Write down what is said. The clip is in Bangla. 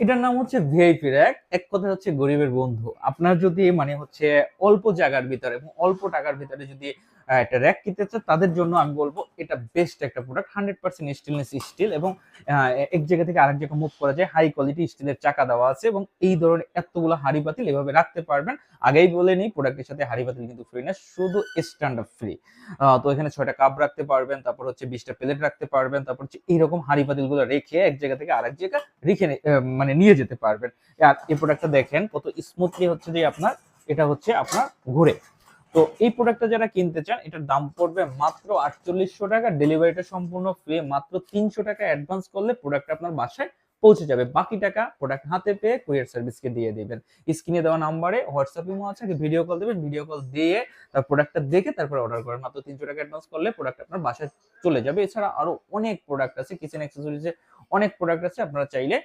এটার নাম হচ্ছে ভিআইপি র‍্যাক। এক কথায় হচ্ছে গরিবের বন্ধু। আপনার যদি মানে হচ্ছে অল্প জায়গার ভিতরে এবং অল্প টাকার ভিতরে যদি একটা র‍্যাক কিনতে চান, তাদের জন্য আমি বলব এটা বেস্ট একটা প্রোডাক্ট। 100% স্টেনলেস স্টিল এবং এক জায়গা থেকে আরেক জায়গায় মুভ করা যায়। হাই কোয়ালিটি স্টিলের চাকা দেওয়া আছে এবং এই ধরনের এতগুলো হাঁড়ি পাতিল এভাবে রাখতে পারবেন। আগেই বলে নিই, প্রোডাক্টের সাথে হাঁড়ি পাতিল কিন্তু ফ্রি না, শুধু স্ট্যান্ড আপ ফ্রি। তো এখানে 6টা কাপ রাখতে পারবেন, তারপর হচ্ছে 20টা প্লেট রাখতে পারবেন, তারপর হচ্ছে এইরকম হাঁড়ি পাতিলগুলো রেখে এক জায়গা থেকে আরেক জায়গা রেখে মানে নিয়ে যেতে পারবেন। আর এই প্রোডাক্টটা দেখেন কত স্মুথলি হচ্ছে যে আপনার এটা হচ্ছে আপনার ঘুরে। তো এই প্রোডাক্টটা যারা কিনতে চান, এটার দাম পড়বে মাত্র 4800 টাকা। ডেলিভারিটা সম্পূর্ণ ফ্রি। মাত্র 300 টাকা অ্যাডভান্স করলে প্রোডাক্ট আপনার বাসায় পৌঁছে যাবে। বাকি টাকা প্রোডাক্ট হাতে পেয়ে কুরিয়ার সার্ভিসকে দিয়ে দিবেন। স্ক্রিনে দেওয়া নাম্বারে হোয়াটসঅ্যাপ ইমো আছে, ভিডিও কল দিবেন, ভিডিও কল দিয়ে তার প্রোডাক্টটা দেখে তারপর অর্ডার করেন। মাত্র 300 টাকা অ্যাডভান্স করলে প্রোডাক্ট আপনার বাসায় চলে যাবে। এছাড়া আরো অনেক প্রোডাক্ট আছে, কিচেন অ্যাক্সেসরিজে অনেক প্রোডাক্ট আছে, আপনারা চাইলে